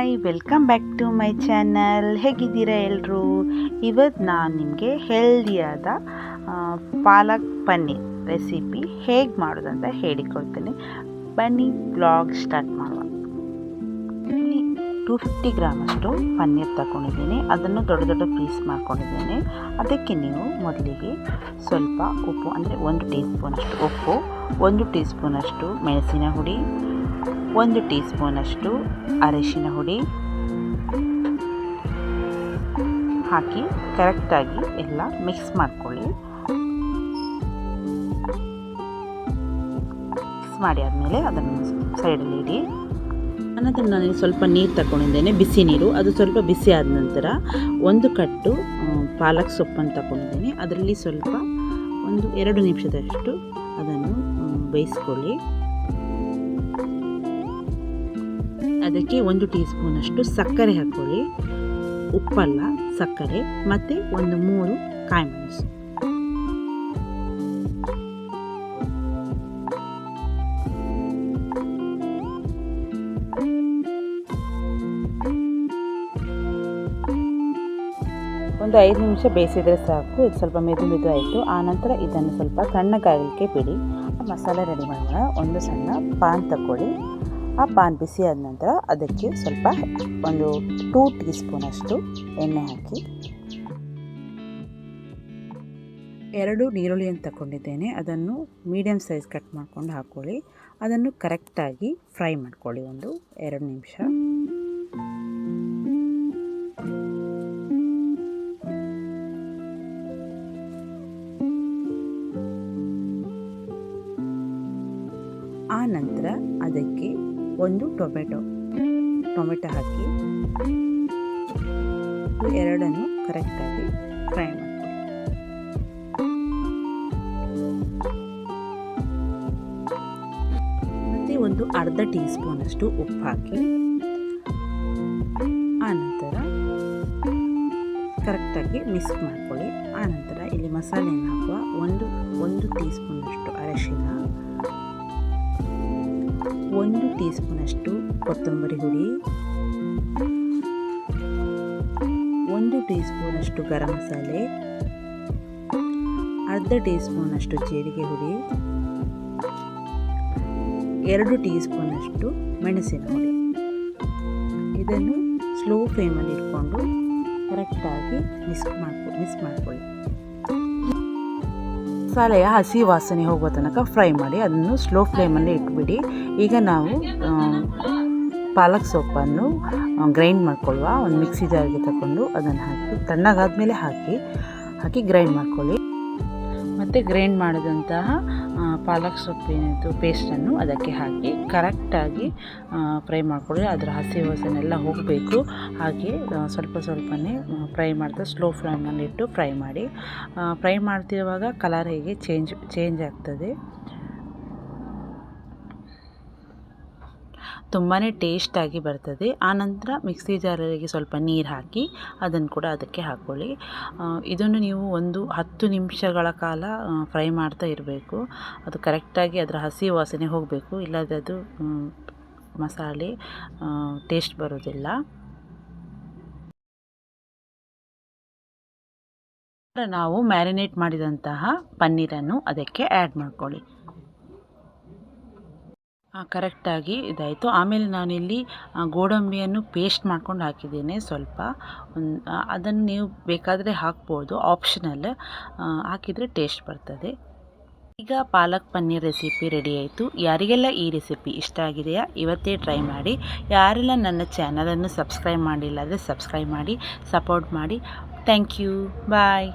Hi, welcome back to my channel. ಹೇಗಿದ್ದೀರಾ ಎಲ್ಲರೂ? ಇವತ್ತು ನಾನು ನಿಮಗೆ ಹೆಲ್ದಿಯಾದ ಪಾಲಕ್ ಪನ್ನೀರ್ ರೆಸಿಪಿ ಹೇಗೆ ಮಾಡೋದಂತ ಹೇಳಿಕೊಡ್ತೇನೆ. ಬನ್ನಿ ಬ್ಲಾಗ್ ಸ್ಟಾರ್ಟ್ ಮಾಡುವ. ಇಲ್ಲಿ 250 ಗ್ರಾಮಷ್ಟು ಪನ್ನೀರ್ ತಗೊಂಡಿದ್ದೀನಿ. ಅದನ್ನು ದೊಡ್ಡ ದೊಡ್ಡ ಪೀಸ್ ಮಾಡ್ಕೊಂಡಿದ್ದೇನೆ. ಅದಕ್ಕೆ ನೀವು ಮೊದಲಿಗೆ ಸ್ವಲ್ಪ ಉಪ್ಪು, ಅಂದರೆ 1 ಟೀ ಸ್ಪೂನಷ್ಟು ಉಪ್ಪು, 1 ಟೀ ಸ್ಪೂನಷ್ಟು ಮೆಣಸಿನ ಹುಡಿ, 1 ಟೀ ಸ್ಪೂನಷ್ಟು ಅರಿಶಿನ ಹುಡಿ ಹಾಕಿ ಕರೆಕ್ಟಾಗಿ ಎಲ್ಲ ಮಿಕ್ಸ್ ಮಾಡ್ಕೊಳ್ಳಿ. ಮಿಕ್ಸ್ ಮಾಡಿ ಆದಮೇಲೆ ಅದನ್ನು ಸೈಡಲ್ಲಿ ಇಡಿ. ಅನಂತರ ನಾನು ಸ್ವಲ್ಪ ನೀರು ತಗೊಂಡಿದ್ದೇನೆ, ಬಿಸಿ ನೀರು. ಅದು ಸ್ವಲ್ಪ ಬಿಸಿ ಆದ ನಂತರ 1 ಕಟ್ಟು ಪಾಲಕ್ ಸೊಪ್ಪನ್ನು ತಗೊಂಡಿದ್ದೇನೆ. ಅದರಲ್ಲಿ ಸ್ವಲ್ಪ 1-2 ನಿಮಿಷದಷ್ಟು ಅದನ್ನು ಬೇಯಿಸ್ಕೊಳ್ಳಿ. ಅದಕ್ಕೆ 1 ಟೀ ಸ್ಪೂನಷ್ಟು ಸಕ್ಕರೆ ಹಾಕ್ಕೊಳ್ಳಿ. ಉಪ್ಪಲ್ಲ, ಸಕ್ಕರೆ, ಮತ್ತು 3 ಕಾಯಿ ಮೆಣಸು. ಒಂದು 5 ನಿಮಿಷ ಬೇಯಿಸಿದರೆ ಸಾಕು. ಇದು ಸ್ವಲ್ಪ ಮೆದು ಆಯಿತು. ಆನಂತರ ಇದನ್ನು ಸ್ವಲ್ಪ ತಣ್ಣಗಾಗಲಿಕ್ಕೆ ಬಿಡಿ. ಮಸಾಲೆ ರೆಡಿ ಮಾಡೋಣ. ಒಂದು ಸಣ್ಣ ಪಾನ್ ತಗೊಳ್ಳಿ. ಆ ಪಾನ್ ಬಿಸಿ ಆದ ನಂತರ ಅದಕ್ಕೆ ಸ್ವಲ್ಪ 2 ಟೀ ಸ್ಪೂನಷ್ಟು ಎಣ್ಣೆ ಹಾಕಿ, 2 ಈರುಳ್ಳಿಯನ್ನು ತಗೊಂಡಿದ್ದೇನೆ. ಅದನ್ನು ಮೀಡಿಯಮ್ ಸೈಜ್ ಕಟ್ ಮಾಡ್ಕೊಂಡು ಹಾಕ್ಕೊಳ್ಳಿ. ಅದನ್ನು ಕರೆಕ್ಟಾಗಿ ಫ್ರೈ ಮಾಡ್ಕೊಳ್ಳಿ 1-2 ನಿಮಿಷ. ಆ ನಂತರ ಅದಕ್ಕೆ 1 ಟೊಮೆಟೊ ಹಾಕಿ ಎರಡನ್ನು ಕರೆಕ್ಟಾಗಿ ಫ್ರೈ ಮಾಡಿ. ಮತ್ತು ಅರ್ಧ ಟೀ ಸ್ಪೂನಷ್ಟು ಉಪ್ಪು ಹಾಕಿ, ಆನಂತರ ಕರೆಕ್ಟಾಗಿ ಮಿಕ್ಸ್ ಮಾಡ್ಕೊಳ್ಳಿ. ಆನಂತರ ಇಲ್ಲಿ ಮಸಾಲೆಯನ್ನು ಹಾಕುವ. 1 ಟೀ ಸ್ಪೂನಷ್ಟು ಅರಿಶಿನ, 1 ಟೀ ಸ್ಪೂನಷ್ಟು ಕೊತ್ತಂಬರಿ ಹುಡಿ, 1 ಟೀ ಸ್ಪೂನಷ್ಟು ಗರಂ ಮಸಾಲೆ, ಅರ್ಧ ಟೀ ಸ್ಪೂನಷ್ಟು ಜೀರಿಗೆ ಹುಡಿ, 2 ಟೀ ಸ್ಪೂನಷ್ಟು ಮೆಣಸಿನ ಹುಡಿ. ಇದನ್ನು ಸ್ಲೋ ಫ್ಲೇಮಲ್ಲಿ ಇಟ್ಕೊಂಡು ಕರೆಕ್ಟಾಗಿ ಮಿಕ್ಸ್ ಮಾಡ್ಕೊಳ್ಳಿ. ಮಸಾಲೆಯ ಹಸಿ ವಾಸನೆ ಹೋಗುವ ತನಕ ಫ್ರೈ ಮಾಡಿ. ಅದನ್ನು ಸ್ಲೋ ಫ್ಲೇಮಲ್ಲಿ ಇಟ್ಬಿಡಿ. ಈಗ ನಾವು ಪಾಲಕ್ ಸೊಪ್ಪನ್ನು ಗ್ರೈಂಡ್ ಮಾಡ್ಕೊಳ್ಳುವ. ಒಂದು ಮಿಕ್ಸಿ ಜಾರಿಗೆ ತಗೊಂಡು ಅದನ್ನು ಹಾಕಿ ತಣ್ಣಗಾದ್ಮೇಲೆ ಹಾಕಿ ಗ್ರೈಂಡ್ ಮಾಡ್ಕೊಳ್ಳಿ. ಮತ್ತು ಗ್ರೈಂಡ್ ಮಾಡಿದಂತಹ ಪಾಲಕ್ ಸೊಪ್ಪಿನದು ಪೇಸ್ಟನ್ನು ಅದಕ್ಕೆ ಹಾಕಿ ಕರೆಕ್ಟಾಗಿ ಫ್ರೈ ಮಾಡ್ಕೊಳ್ಳಿ. ಅದರ ಹಸಿ ವಾಸನೆ ಎಲ್ಲ ಹೋಗಬೇಕು. ಹಾಗೆ ಸ್ವಲ್ಪನೇ ಫ್ರೈ ಮಾಡ್ತಾ ಸ್ಲೋ ಫ್ಲೇಮ್ನಲ್ಲಿಟ್ಟು ಫ್ರೈ ಮಾಡಿ. ಫ್ರೈ ಮಾಡ್ತಿರುವಾಗ ಕಲರ್ ಹೇಗೆ ಚೇಂಜ್ ಆಗ್ತದೆ. ತುಂಬಾ ಟೇಸ್ಟಾಗಿ ಬರ್ತದೆ. ಆನಂತರ ಮಿಕ್ಸಿ ಜಾರಿಗೆ ಸ್ವಲ್ಪ ನೀರು ಹಾಕಿ ಅದನ್ನು ಕೂಡ ಅದಕ್ಕೆ ಹಾಕ್ಕೊಳ್ಳಿ. ಇದನ್ನು ನೀವು 10 ನಿಮಿಷಗಳ ಕಾಲ ಫ್ರೈ ಮಾಡ್ತಾ ಇರಬೇಕು. ಅದು ಕರೆಕ್ಟಾಗಿ ಅದರ ಹಸಿ ವಾಸನೆ ಹೋಗಬೇಕು. ಇಲ್ಲದೆ ಅದು ಮಸಾಲೆ ಟೇಸ್ಟ್ ಬರೋದಿಲ್ಲ. ನಾವು ಮ್ಯಾರಿನೇಟ್ ಮಾಡಿದಂತಹ ಪನ್ನೀರನ್ನು ಅದಕ್ಕೆ ಆ್ಯಡ್ ಮಾಡ್ಕೊಳ್ಳಿ. ಕರೆಕ್ಟಾಗಿ ಇದಾಯಿತು. ಆಮೇಲೆ ನಾನಿಲ್ಲಿ ಗೋಡಂಬಿಯನ್ನು ಪೇಸ್ಟ್ ಮಾಡ್ಕೊಂಡು ಹಾಕಿದ್ದೇನೆ ಸ್ವಲ್ಪ. ಅದನ್ನು ನೀವು ಬೇಕಾದರೆ ಹಾಕ್ಬೋದು, ಆಪ್ಷನಲ್. ಹಾಕಿದರೆ ಟೇಸ್ಟ್ ಬರ್ತದೆ. ಈಗ ಪಾಲಕ್ ಪನ್ನೀರ್ ರೆಸಿಪಿ ರೆಡಿ ಆಯಿತು. ಯಾರಿಗೆಲ್ಲ ಈ ರೆಸಿಪಿ ಇಷ್ಟ ಆಗಿದೆಯಾ ಇವತ್ತೇ ಟ್ರೈ ಮಾಡಿ. ಯಾರೆಲ್ಲ ನನ್ನ ಚಾನಲನ್ನು ಸಬ್ಸ್ಕ್ರೈಬ್ ಮಾಡಿಲ್ಲ ಅಂದರೆ ಸಬ್ಸ್ಕ್ರೈಬ್ ಮಾಡಿ, ಸಪೋರ್ಟ್ ಮಾಡಿ. Thank you. ಬಾಯ್.